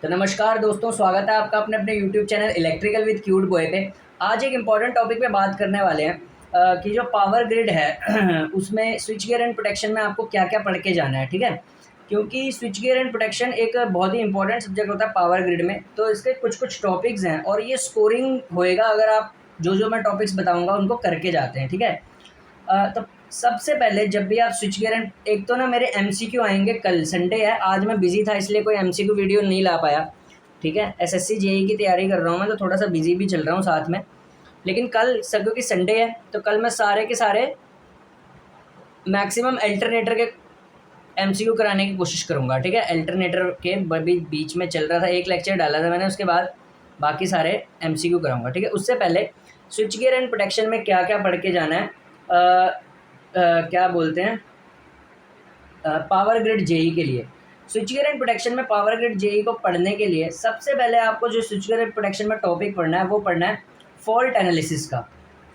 तो नमस्कार दोस्तों, स्वागत है आपका अपने अपने YouTube channel electrical with cute boy पे। आज एक इम्पॉर्टेंट टॉपिक पे बात करने वाले हैं कि जो पावर ग्रिड है उसमें स्विच गियर एंड प्रोटेक्शन में आपको क्या क्या पढ़ के जाना है। ठीक है, क्योंकि स्विच गियर एंड प्रोटेक्शन एक बहुत ही इंपॉर्टेंट सब्जेक्ट होता है पावर ग्रिड में। तो इसके कुछ कुछ टॉपिक्स हैं और ये स्कोरिंग होएगा अगर आप जो जो मैं टॉपिक्स बताऊंगा उनको करके जाते हैं। ठीक है, तो सबसे पहले जब भी आप स्विच गियर एंड एक तो ना मेरे एमसीक्यू आएंगे, कल संडे है, आज मैं बिज़ी था इसलिए कोई एमसीक्यू वीडियो नहीं ला पाया। ठीक है, एसएससी जेई की तैयारी कर रहा हूँ मैं, तो थोड़ा सा बिजी भी चल रहा हूँ साथ में। लेकिन कल सब क्योंकि संडे है तो कल मैं सारे के सारे मैक्सिमम अल्टरनेटर के एमसीक्यू कराने की कोशिश करूँगा। ठीक है, अल्टरनेटर के बीच में चल रहा था, एक लेक्चर डाला था मैंने, उसके बाद बाकी सारे एमसीक्यू कराऊंगा। ठीक है, उससे पहले स्विच गियर एंड प्रोटेक्शन में क्या क्या पढ़ के जाना है, क्या बोलते हैं, पावर ग्रिड जेई के लिए। स्विच गियर एंड प्रोटेक्शन में पावर ग्रिड जेई को पढ़ने के लिए सबसे पहले आपको जो स्विच गियर एंड प्रोटेक्शन में टॉपिक पढ़ना है वो पढ़ना है फॉल्ट एनालिसिस का।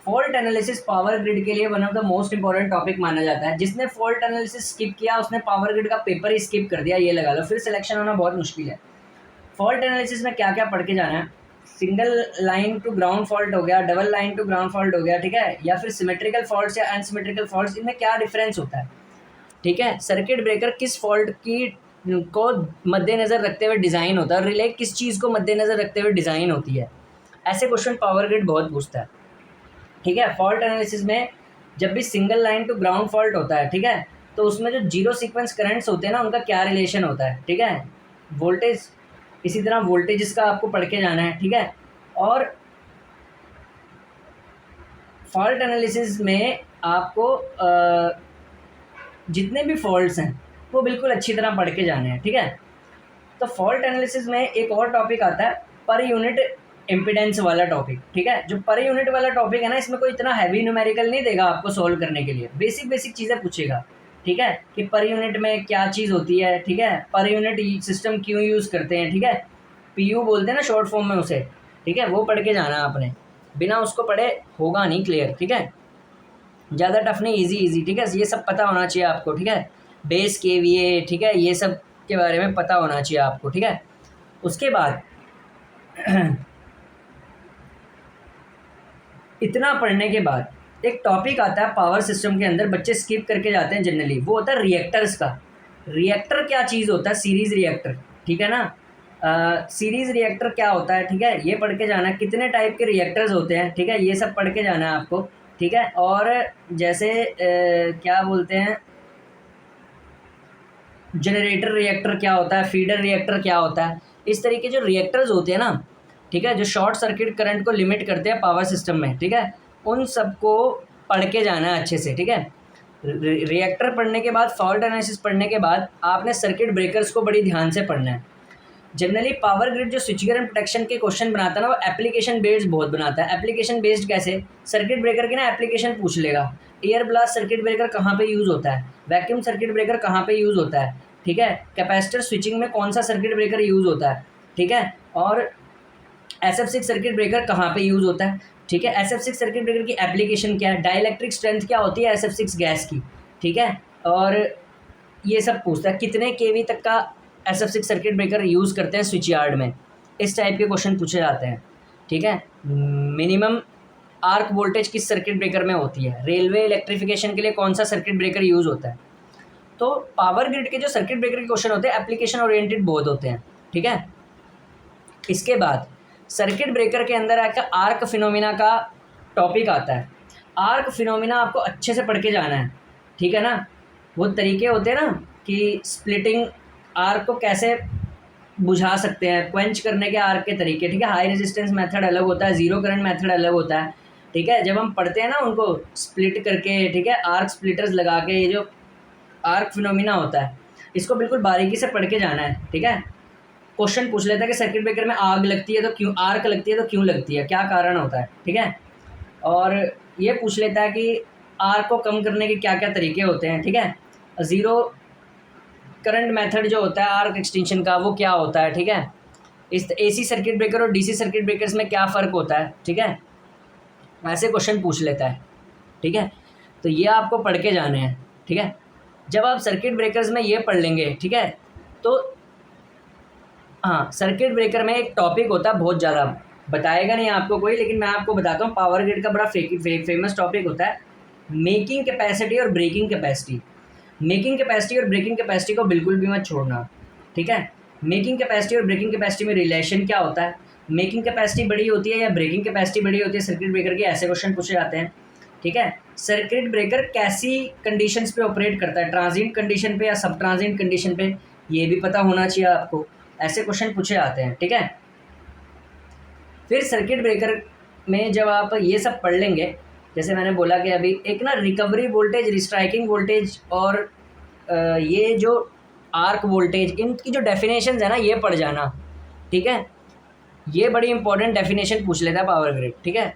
फॉल्ट एनालिसिस पावर ग्रिड के लिए one of the most important topic माना जाता है। जिसने फॉल्ट एनालिसिस स्किप किया उसने पावर ग्रिड का पेपर ही स्किप कर दिया, ये लगा लो, फिर सिलेक्शन होना बहुत मुश्किल है। फॉल्ट एनालिसिस में क्या क्या पढ़ के जाना है, single line to ground fault हो गया, double line to ground fault हो गया, ठीक है, या फिर सिमेट्रिकल फॉल्ट्स या अनसिमेट्रिकल फॉल्ट्स, इनमें क्या डिफरेंस होता है। ठीक है, सर्किट ब्रेकर किस फॉल्ट की को मद्देनज़र रखते हुए डिज़ाइन होता है, और रिले किस चीज़ को मद्देनज़र रखते हुए डिज़ाइन होती है। ऐसे क्वेश्चन पावर ग्रिड बहुत पूछता है। ठीक है, फॉल्ट एनालिसिस में जब भी single line to ground fault होता है, ठीक है, तो उसमें जो जीरो सीक्वेंस करंट्स होते हैं ना, उनका क्या रिलेशन होता है। ठीक है, वोल्टेज, इसी तरह वोल्टेज का आपको पढ़ के जाना है। ठीक है, और फॉल्ट एनालिसिस में आपको जितने भी फॉल्ट्स हैं वो बिल्कुल अच्छी तरह पढ़ के जाने हैं। ठीक है, तो फॉल्ट एनालिसिस में एक और टॉपिक आता है पर यूनिट इम्पीडेंस वाला टॉपिक। ठीक है, जो पर यूनिट वाला टॉपिक है ना, इसमें कोई इतना हैवी न्यूमेरिकल नहीं देगा आपको सॉल्व करने के लिए, बेसिक बेसिक चीज़ें पूछेगा। ठीक है, कि पर यूनिट में क्या चीज़ होती है, ठीक है, पर यूनिट सिस्टम क्यों यूज़ करते हैं, ठीक है, पीयू बोलते हैं ना शॉर्ट फॉर्म में उसे। ठीक है, वो पढ़ के जाना आपने, बिना उसको पढ़े होगा नहीं क्लियर। ठीक है, ज़्यादा टफ नहीं, इजी इजी। ठीक है, ये सब पता होना चाहिए आपको। ठीक है, बेस केवीए, ठीक है, ये सब के बारे में पता होना चाहिए आपको। ठीक है, उसके बाद इतना पढ़ने के बाद एक टॉपिक आता है पावर सिस्टम के अंदर, बच्चे स्किप करके जाते हैं जनरली, वो होता है रिएक्टर्स का। रिएक्टर क्या चीज़ होता है, सीरीज रिएक्टर। ठीक है ना, सीरीज रिएक्टर क्या होता है, ठीक है, ये पढ़ के जाना है। कितने टाइप के रिएक्टर्स होते हैं, ठीक है, ये सब पढ़ के जाना है आपको। ठीक है, और जैसे क्या बोलते हैं, जनरेटर रिएक्टर क्या होता है, फीडर रिएक्टर क्या होता है, इस तरीके जो रिएक्टर्स होते हैं ना, ठीक है, जो शॉर्ट सर्किट करंट को लिमिट करते हैं पावर सिस्टम में, ठीक है, उन सबको पढ़ के जाना है अच्छे से। ठीक है, रिएक्टर पढ़ने के बाद, फॉल्ट एनालिसिस पढ़ने के बाद आपने सर्किट ब्रेकर्स को बड़ी ध्यान से पढ़ना है। जनरली पावर ग्रिड जो स्विच गियर एंड प्रोटेक्शन के क्वेश्चन बनाता है ना, वो एप्लीकेशन बेस्ड बहुत बनाता है। एप्लीकेशन बेस्ड कैसे, सर्किट ब्रेकर की ना एप्लीकेशन पूछ लेगा, एयर ब्लास्ट सर्किट ब्रेकर कहाँ पे यूज़ होता है, वैक्यूम सर्किट ब्रेकर कहाँ पे यूज़ होता है, ठीक है, कैपेसिटर स्विचिंग में कौन सा सर्किट ब्रेकर यूज़ होता है, ठीक है, और SF6 सर्किट ब्रेकर कहाँ पे यूज़ होता है। ठीक है, SF6 सर्किट ब्रेकर की एप्लीकेशन क्या है, डाइलेक्ट्रिक स्ट्रेंथ क्या होती है SF6 गैस की। ठीक है, और ये सब पूछता है, कितने केवी तक का SF6 सर्किट ब्रेकर यूज़ करते हैं स्विच यार्ड में, इस टाइप के क्वेश्चन पूछे जाते हैं। ठीक है, मिनिमम आर्क वोल्टेज किस सर्किट ब्रेकर में होती है, रेलवे इलेक्ट्रिफिकेशन के लिए कौन सा सर्किट ब्रेकर यूज़ होता है। तो पावर ग्रिड के जो सर्किट ब्रेकर के क्वेश्चन होते हैं एप्लीकेशन ओरिएंटेड बहुत होते हैं। ठीक है, इसके बाद सर्किट ब्रेकर के अंदर आकर आर्क फिनोमिना का टॉपिक आता है। आर्क फिनोमिना आपको अच्छे से पढ़ के जाना है। ठीक है ना, वो तरीके होते हैं ना कि स्प्लिटिंग आर्क को कैसे बुझा सकते हैं, क्वेंच करने के आर्क के तरीके। ठीक है, हाई रेजिस्टेंस मेथड अलग होता है, जीरो करंट मेथड अलग होता है। ठीक है, जब हम पढ़ते हैं ना उनको स्प्लिट करके, ठीक है, आर्क स्प्लिटर्स लगा के, ये जो आर्क फिनोमिना होता है इसको बिल्कुल बारीकी से पढ़ के जाना है। ठीक है, क्वेश्चन पूछ लेता है कि सर्किट ब्रेकर में आग लगती है तो क्यों, आर्क लगती है तो क्यों लगती है, क्या कारण होता है। ठीक है, और ये पूछ लेता है कि आर्क को कम करने के क्या क्या तरीके होते हैं। ठीक है, ज़ीरो करंट मेथड जो होता है आर्क एक्सटेंशन का, वो क्या होता है। ठीक है, इस AC सर्किट ब्रेकर और DC सर्किट ब्रेकर्स में क्या फ़र्क होता है। ठीक है, ऐसे क्वेश्चन पूछ लेता है। ठीक है, तो ये आपको पढ़ के जाने हैं। ठीक है, जब आप सर्किट ब्रेकर्स में ये पढ़ लेंगे, ठीक है, तो हाँ, सर्किट ब्रेकर में एक टॉपिक होता है, बहुत ज़्यादा बताएगा नहीं आपको कोई, लेकिन मैं आपको बताता हूँ। पावर ग्रिड का बड़ा फेमस टॉपिक होता है मेकिंग कैपेसिटी और ब्रेकिंग कैपेसिटी। मेकिंग कैपेसिटी और ब्रेकिंग कैपेसिटी को बिल्कुल भी मत छोड़ना, ठीक है। मेकिंग कैपेसिटी और ब्रेकिंग कैपेसिटी में रिलेशन क्या होता है, मेकिंग कैपेसिटी बड़ी होती है या ब्रेकिंग कैपेसिटी बड़ी होती है सर्किट ब्रेकर की, ऐसे क्वेश्चन पूछे जाते हैं, ठीक है। सर्किट ब्रेकर कैसी कंडीशंस पे ऑपरेट करता है, ट्रांजिएंट कंडीशन पे या सब ट्रांजिएंट कंडीशन पे, ये भी पता होना चाहिए आपको, ऐसे क्वेश्चन पूछे जाते हैं, ठीक है। फिर सर्किट ब्रेकर में जब आप ये सब पढ़ लेंगे, जैसे मैंने बोला कि अभी एक ना रिकवरी वोल्टेज, रिस्ट्राइकिंग वोल्टेज और ये जो आर्क वोल्टेज, इनकी जो डेफिनेशंस है ना ये पढ़ जाना, ठीक है। ये बड़ी इंपॉर्टेंट डेफिनेशन पूछ लेता है पावर ग्रिड, ठीक है।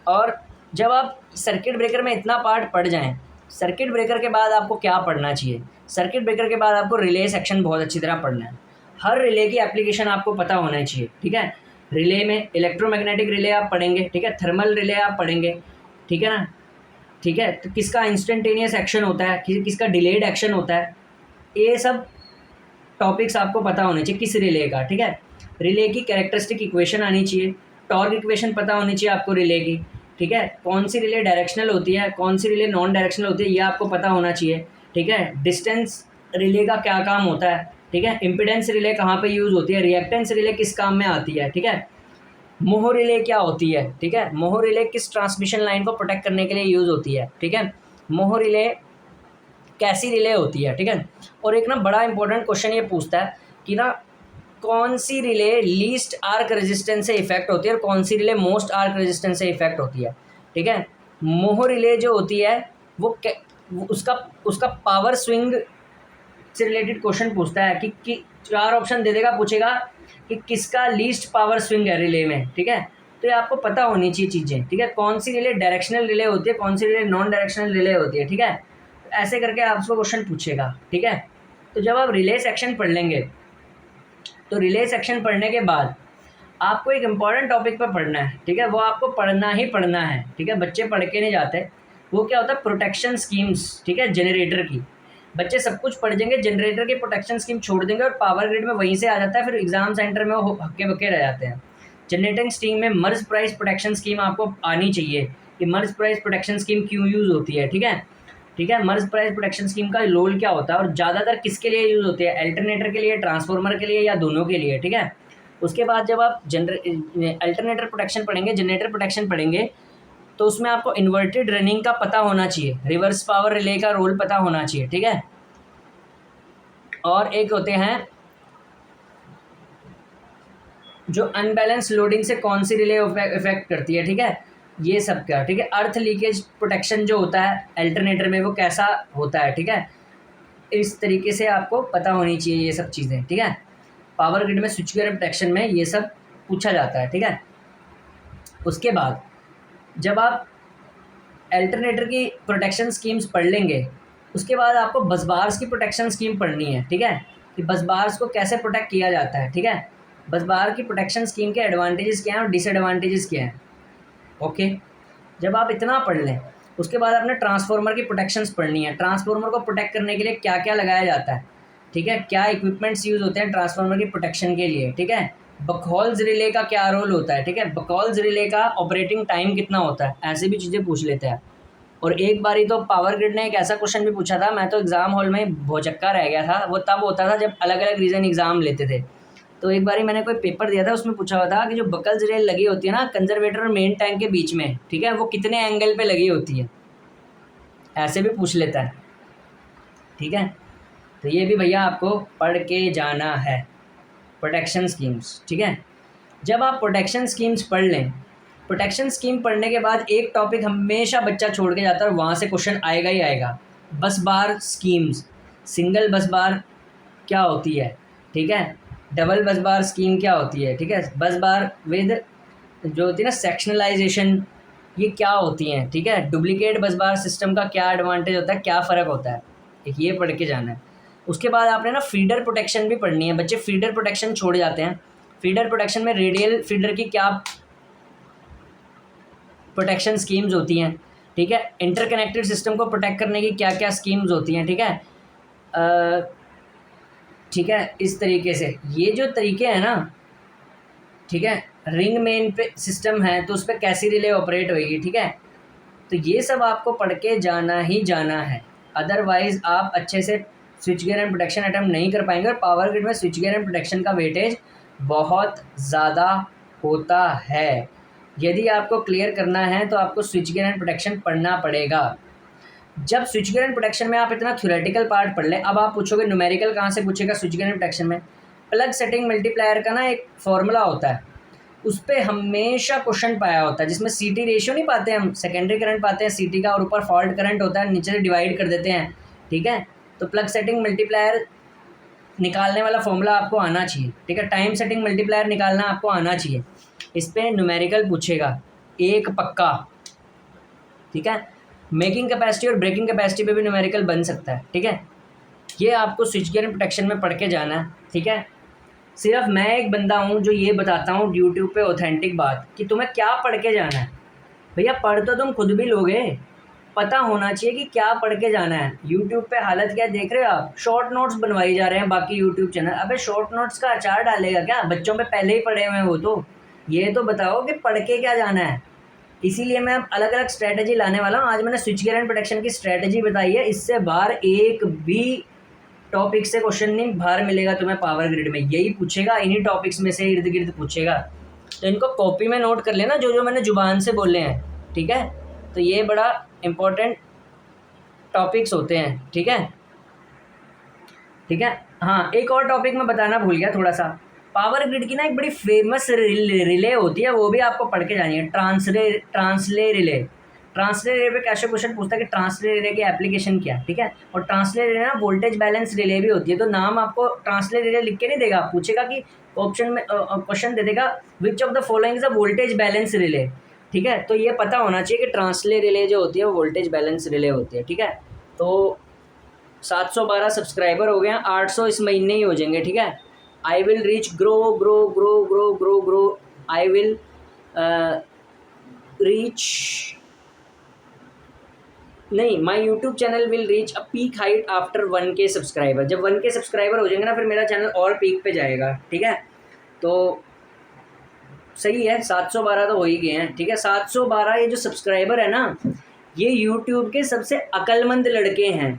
और जब आप सर्किट ब्रेकर में इतना पार्ट पढ़ जाएं, सर्किट ब्रेकर के बाद आपको क्या पढ़ना चाहिए, सर्किट ब्रेकर के बाद आपको रिले सेक्शन बहुत अच्छी तरह पढ़ना है। हर रिले की एप्लीकेशन आपको पता होना चाहिए, ठीक है। रिले में इलेक्ट्रोमैग्नेटिक रिले आप पढ़ेंगे, ठीक है, थर्मल रिले आप पढ़ेंगे, ठीक है ना, ठीक है। तो किसका इंस्टेंटेनियस एक्शन होता है, किसका डिलेड एक्शन होता है, ये सब टॉपिक्स आपको पता होने चाहिए किस रिले का, ठीक है। रिले की कैरेक्टरिस्टिक इक्वेशन आनी चाहिए, टॉर्क इक्वेशन पता होनी चाहिए आपको रिले की, ठीक है। कौन सी रिले डायरेक्शनल होती है, कौन सी रिले नॉन डायरेक्शनल होती है, ये आपको पता होना चाहिए, ठीक है। डिस्टेंस रिले का क्या काम होता है, ठीक है। इम्पिडेंस रिले कहाँ पे यूज़ होती है, रिएक्टेंस रिले किस काम में आती है, ठीक है। मोह रिले क्या होती है, ठीक है। मोह रिले किस ट्रांसमिशन लाइन को प्रोटेक्ट करने के लिए यूज़ होती है, ठीक है। मोह रिले कैसी रिले होती है, ठीक है। और एक ना बड़ा इंपॉर्टेंट क्वेश्चन ये पूछता है कि ना कौन सी रिले लीस्ट आर्क रेजिस्टेंस से इफेक्ट होती है और कौन सी रिले मोस्ट आर्क रेजिस्टेंस से इफेक्ट होती है, ठीक है। मोह रिले जो होती है वो उसका उसका पावर स्विंग से रिलेटेड क्वेश्चन पूछता है कि 4 ऑप्शन दे देगा, पूछेगा कि किसका लीस्ट पावर स्विंग है रिले में, ठीक है। तो ये आपको पता होनी चाहिए चीज़ें, ठीक है। कौन सी रिले डायरेक्शनल रिले होती है, कौन सी रिले नॉन डायरेक्शनल रिले होती है, ठीक है। ऐसे करके आपको क्वेश्चन पूछेगा, ठीक है। तो जब आप रिले सेक्शन पढ़ लेंगे, तो रिले सेक्शन पढ़ने के बाद आपको एक इम्पॉर्टेंट टॉपिक पर पढ़ना है, ठीक है। वो आपको पढ़ना ही पढ़ना है, ठीक है। बच्चे पढ़ के नहीं जाते। वो क्या होता है, प्रोटेक्शन स्कीम्स, ठीक है, जनरेटर की। बच्चे सब कुछ पढ़ जाएंगे, जनरेटर की प्रोटेक्शन स्कीम छोड़ देंगे और पावर ग्रिड में वहीं से आ जाता है, फिर एग्जाम सेंटर में वो हक्के बक्के रह जाते हैं। जनरेटिंग स्कीम में मर्ज प्राइस प्रोटेक्शन स्कीम आपको आनी चाहिए कि मर्ज प्राइस प्रोटेक्शन स्कीम क्यों यूज़ होती है, ठीक है, ठीक है। मर्ज प्राइस प्रोटेक्शन स्कीम का रोल क्या होता है और ज़्यादातर किसके लिए यूज़ होती है, अल्टरनेटर के लिए, ट्रांसफार्मर के लिए या दोनों के लिए, ठीक है। उसके बाद जब आप अल्टरनेटर प्रोटेक्शन पढ़ेंगे, जनरेटर प्रोटेक्शन पढ़ेंगे, तो उसमें आपको इन्वर्टेड रनिंग का पता होना चाहिए, रिवर्स पावर रिले का रोल पता होना चाहिए, ठीक है। और एक होते हैं जो अनबैलेंस लोडिंग से कौन सी रिले इफेक्ट करती है, ठीक है, ये सब क्या, ठीक है। अर्थ लीकेज प्रोटेक्शन जो होता है अल्टरनेटर में वो कैसा होता है, ठीक है। इस तरीके से आपको पता होनी चाहिए ये सब चीज़ें, ठीक है। पावर ग्रिड में स्विच गियर प्रोटेक्शन में ये सब पूछा जाता है, ठीक है। उसके बाद जब आप अल्टरनेटर की प्रोटेक्शन स्कीम्स पढ़ लेंगे, उसके बाद आपको बस बार्स की प्रोटेक्शन स्कीम पढ़नी है, ठीक है, कि बस बार्स को कैसे प्रोटेक्ट किया जाता है, ठीक है। बस बार की प्रोटेक्शन स्कीम के एडवांटेजेस क्या हैं और डिसएडवांटेजेस क्या हैं, ओके। जब आप इतना पढ़ लें, उसके बाद आपने ट्रांसफार्मर की प्रोटेक्शंस पढ़नी है। ट्रांसफार्मर को प्रोटेक्ट करने के लिए क्या क्या लगाया जाता है, ठीक है, क्या इक्विपमेंट्स यूज़ होते हैं ट्रांसफार्मर की प्रोटेक्शन के लिए, ठीक है। बकहॉल्स रिले का क्या रोल होता है, ठीक है, बकहॉल्स रिले का ऑपरेटिंग टाइम कितना होता है, ऐसी भी चीज़ें पूछ लेते हैं। और एक बारी तो पावर ग्रिड ने एक ऐसा क्वेश्चन भी पूछा था, मैं तो एग्ज़ाम हॉल में भौचक्का रह गया था। वो तब होता था जब अलग अलग रीज़न एग्ज़ाम लेते थे। तो एक बारी मैंने कोई पेपर दिया था, उसमें पूछा हुआ था कि जो बकल्स रेल लगी होती है ना कंजर्वेटर और मेन टैंक के बीच में, ठीक है, वो कितने एंगल पे लगी होती है, ऐसे भी पूछ लेता है, ठीक है। तो ये भी भैया आपको पढ़ के जाना है, प्रोटेक्शन स्कीम्स, ठीक है। जब आप प्रोटेक्शन स्कीम्स पढ़ लें, प्रोटेक्शन स्कीम पढ़ने के बाद एक टॉपिक हमेशा बच्चा छोड़ के जाता है और वहाँ से क्वेश्चन आएगा ही आएगा, बस बार स्कीम्स। सिंगल बस बार क्या होती है, ठीक है, डबल बस बार स्कीम क्या होती है, ठीक है, बस बार विद जो होती है ना सेक्शनलाइजेशन, ये क्या होती हैं, ठीक है, डुप्लीकेट बस बार सिस्टम का क्या एडवांटेज होता है, क्या फ़र्क होता है, एक ये पढ़ के जाना है। उसके बाद आपने ना फीडर प्रोटेक्शन भी पढ़नी है। बच्चे फीडर प्रोटेक्शन छोड़ जाते हैं। फीडर प्रोटेक्शन में रेडियल फीडर की क्या प्रोटेक्शन स्कीम्स होती हैं, ठीक है, इंटरकनेक्टेड सिस्टम को प्रोटेक्ट करने की क्या क्या स्कीम्स होती हैं, ठीक है, ठीक है, इस तरीके से ये जो तरीके हैं ना, ठीक है, रिंग मेन पे सिस्टम है तो उस पर कैसी रिले ऑपरेट होगी, ठीक है। तो ये सब आपको पढ़ के जाना ही जाना है, अदरवाइज़ आप अच्छे से switch gear and protection attempt नहीं कर पाएंगे। और पावर ग्रिड में स्विच गियर एंड प्रोटेक्शन का वेटेज बहुत ज़्यादा होता है। यदि आपको क्लियर करना है तो आपको स्विच गियर एंड प्रोटेक्शन पढ़ना पड़ेगा। जब स्विच गियर एंड प्रोटेक्शन में आप इतना थ्योरेटिकल पार्ट पढ़ लें, अब आप पूछोगे न्यूमेरिकल कहाँ से पूछेगा स्विच गियर एंड प्रोटेक्शन में। प्लग सेटिंग मल्टीप्लायर का ना एक फॉर्मूला होता है, उस पर हमेशा क्वेश्चन पाया होता है, जिसमें सीटी रेशियो नहीं पाते हम, सेकेंडरी करंट पाते हैं सीटी का, और ऊपर फॉल्ट करंट होता है, नीचे से डिवाइड कर देते हैं, ठीक है। तो प्लग सेटिंग मल्टीप्लायर निकालने वाला फॉर्मूला आपको आना चाहिए, ठीक है। टाइम सेटिंग मल्टीप्लायर निकालना आपको आना चाहिए। इस पर न्यूमेरिकल पूछेगा एक पक्का, ठीक है। मेकिंग कैपेसिटी और ब्रेकिंग कैपेसिटी पे भी न्यूमेरिकल बन सकता है, ठीक है। ये आपको स्विच गियर प्रोटेक्शन में पढ़ के जाना है, ठीक है। सिर्फ मैं एक बंदा हूँ जो ये बताता हूँ यूट्यूब पे ऑथेंटिक बात कि तुम्हें क्या पढ़ के जाना है। भैया पढ़ तो तुम खुद भी लोगे, पता होना चाहिए कि क्या पढ़ के जाना है। यूट्यूब पे हालत क्या देख रहे हो आप, शॉर्ट नोट्स बनवाई जा रहे हैं बाकी यूट्यूब चैनल। अबे शॉर्ट नोट्स का अचार डालेगा क्या, बच्चों पे पहले ही पढ़े हुए हैं वो तो। ये तो बताओ कि पढ़ के क्या जाना है। इसीलिए मैं अब अलग अलग स्ट्रैटेजी लाने वाला हूँ। आज मैंने स्विच गियर एंड प्रोटेक्शन की स्ट्रैटेजी बताई है, इससे बाहर एक भी टॉपिक से क्वेश्चन नहीं बाहर मिलेगा तुम्हें। पावर ग्रिड में यही पूछेगा, इन्हीं टॉपिक्स में से इर्द गिर्द पूछेगा। तो इनको कॉपी में नोट कर लेना, जो जो मैंने जुबान से बोले हैं, ठीक है। तो ये बड़ा इम्पोर्टेंट टॉपिक्स होते हैं, ठीक है, ठीक है। हाँ, एक और टॉपिक मैं बताना भूल गया थोड़ा सा। पावर ग्रिड की ना एक बड़ी फेमस रिले होती है, वो भी आपको पढ़ के जानी है, ट्रांसले रिले। ट्रांसले रिले पे कैसे क्वेश्चन पूछता है कि ट्रांसले रिले की एप्लीकेशन क्या, ठीक है। और ट्रांसले रिले ना वोल्टेज बैलेंस रिले भी होती है। तो नाम आपको ट्रांसले रिले लिख के नहीं देगा, पूछेगा कि ऑप्शन में क्वेश्चन दे देगा which of the following is a voltage balance relay, ठीक है। तो ये पता होना चाहिए कि ट्रांसले रिले जो होती है वो वोल्टेज बैलेंस रिले होती है, ठीक है। तो 712 सब्सक्राइबर हो गए हैं, 800 इस महीने ही हो जाएंगे, ठीक है। I will reach grow grow grow grow grow grow I will reach नहीं, my YouTube channel will reach a peak height after 1K subscriber. जब 1K सब्सक्राइबर हो जाएंगे ना, फिर मेरा चैनल और पीक पे जाएगा, ठीक है। तो सही है, 712 तो हो ही गए हैं, ठीक है। 712 ये जो सब्सक्राइबर है ना, ये यूट्यूब के सबसे अक्लमंद लड़के हैं।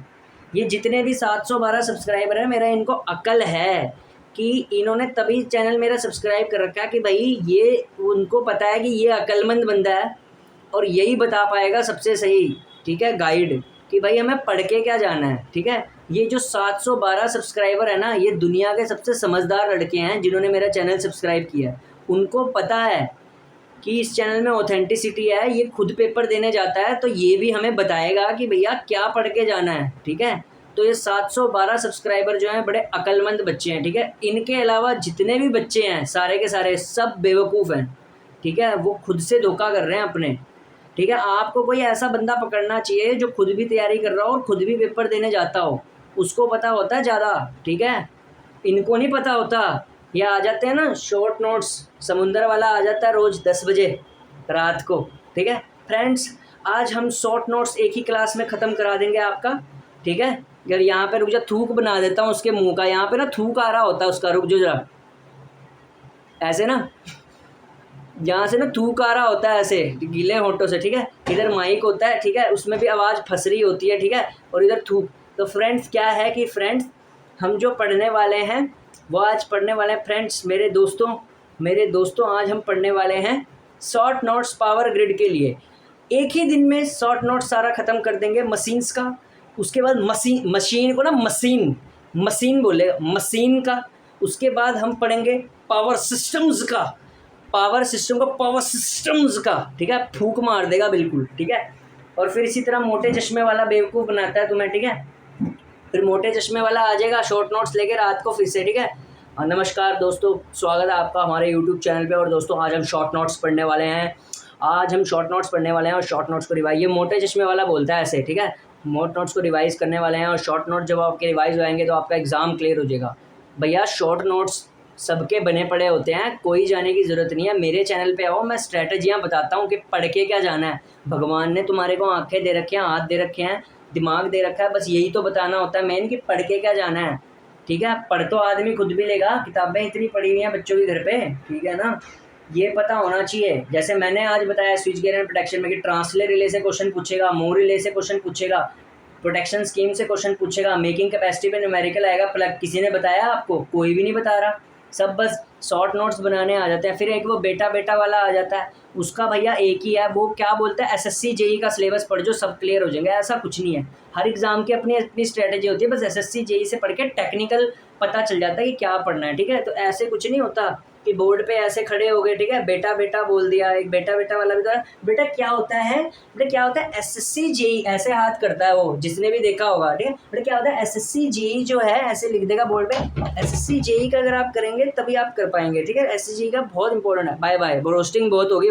ये जितने भी 712 सब्सक्राइबर हैं, मेरा इनको अकल है कि इन्होंने तभी चैनल मेरा सब्सक्राइब कर रखा है कि भाई ये उनको पता है कि ये अक्लमंद बंदा है और यही बता पाएगा सबसे सही, ठीक है, गाइड कि भाई हमें पढ़ के क्या जाना है, ठीक है। ये जो 712 सब्सक्राइबर है ना, ये दुनिया के सबसे समझदार लड़के हैं जिन्होंने मेरा चैनल सब्सक्राइब किया है। उनको पता है कि इस चैनल में ऑथेंटिसिटी है, ये खुद पेपर देने जाता है तो ये भी हमें बताएगा कि भैया क्या पढ़ के जाना है, ठीक है। तो ये 712 सब्सक्राइबर जो हैं बड़े अक्लमंद बच्चे हैं, ठीक है। इनके अलावा जितने भी बच्चे हैं सारे के सारे सब बेवकूफ़ हैं, ठीक है। वो खुद से धोखा कर रहे हैं अपने, ठीक है। आपको कोई ऐसा बंदा पकड़ना चाहिए जो खुद भी तैयारी कर रहा हो और खुद भी पेपर देने जाता हो, उसको पता होता है ज़्यादा, ठीक है। इनको नहीं पता होता। ये आ जाते हैं ना शॉर्ट नोट्स, समुंदर वाला आ जाता है रोज़ 10 बजे रात को, ठीक है। फ्रेंड्स, आज हम शॉर्ट नोट्स एक ही क्लास में ख़त्म करा देंगे आपका, ठीक है। अगर यहाँ पे रुक जा, थूक बना देता हूँ उसके मुंह का, यहाँ पे ना थूक आ रहा होता है उसका, रुक जो जरा, ऐसे ना, यहाँ से ना थूक आ रहा होता है ऐसे गीले होंठों से, ठीक है। इधर माइक होता है, ठीक है, उसमें भी आवाज़ फंस रही होती है, ठीक है, और इधर थूक। तो फ्रेंड्स क्या है कि फ्रेंड्स हम जो पढ़ने वाले हैं वो आज पढ़ने वाले हैं फ्रेंड्स, मेरे दोस्तों आज हम पढ़ने वाले हैं शॉर्ट नोट्स पावर ग्रिड के लिए। एक ही दिन में शॉर्ट नोट्स सारा ख़त्म कर देंगे मशीन्स का। उसके बाद मशीन को ना मशीन बोले, मशीन का। उसके बाद हम पढ़ेंगे पावर सिस्टम्स का, पावर सिस्टम्स का, ठीक है। फूंक मार देगा बिल्कुल, ठीक है। और फिर इसी तरह मोटे चश्मे वाला बेवकूफ़ बनाता है तुम्हें, ठीक है। फिर मोटे चश्मे वाला आ जाएगा शॉर्ट नोट्स लेके रात को फिर से, ठीक है। नमस्कार दोस्तों, स्वागत है आपका हमारे यूट्यूब चैनल पे। और दोस्तों आज हम शॉर्ट नोट्स पढ़ने वाले हैं, और शॉर्ट नोट्स को रिवाइज, ये मोटे चश्मे वाला बोलता है ऐसे, ठीक है। मोटे नोट्स को रिवाइज़ करने वाले हैं और शॉर्ट नोट जब आपके रिवाइज होएंगे तो आपका एग्ज़ाम क्लियर हो जाएगा। भैया शॉर्ट नोट्स सबके बने पड़े होते हैं, कोई जाने की ज़रूरत नहीं है। मेरे चैनल पे आओ, मैं स्ट्रैटेजियाँ बताता हूँ कि पढ़ के क्या जाना है। भगवान ने तुम्हारे को आंखें दे रखे हैं, हाथ दे रखे हैं, दिमाग दे रखा है, बस यही तो बताना होता है मेन कि पढ़ के क्या जाना है, ठीक है, पढ़ तो आदमी खुद भी लेगा, किताबें इतनी पड़ी हुई हैं बच्चों के घर पे, ठीक है ना। ये पता होना चाहिए। जैसे मैंने आज बताया स्विच गियर एंड प्रोटेक्शन में कि ट्रांसले रिले से क्वेश्चन पूछेगा, मोर रिले से क्वेश्चन पूछेगा, प्रोटेक्शन स्कीम से क्वेश्चन पूछेगा, मेकिंग कैपेसिटी पे न्यूमेरिकल आएगा। प्लग किसी ने बताया आपको? कोई भी नहीं बता रहा, सब बस शॉर्ट नोट्स बनाने आ जाते हैं। फिर एक वो बेटा बेटा वाला आ जाता है, उसका भैया एक ही है, वो क्या बोलता है एसएससी जेई का सिलेबस पढ़ जो सब क्लियर हो जाएंगे। ऐसा कुछ नहीं है, हर एग्जाम की अपनी अपनी स्ट्रेटेजी होती है। बस एसएससी जेई से पढ़ के टेक्निकल पता चल जाता है कि क्या पढ़ना है, ठीक है। तो ऐसे कुछ नहीं होता कि बोर्ड पे ऐसे खड़े हो गए, ठीक है, बेटा बेटा बोल दिया। एक बेटा बेटा वाला भी था, बेटा क्या होता है, बेटा क्या होता है एसएससी जेई, ऐसे हाथ करता है वो, जिसने भी देखा होगा, ठीक है। बेटा क्या होता है एसएससी जेई जो है, ऐसे लिख देगा बोर्ड पे। एसएससी जेई का अगर आप करेंगे तभी आप कर पाएंगे, ठीक है। एसएससी जेई का बहुत इंपॉर्टेंट है। बाय बाय, रोस्टिंग बहुत होगी।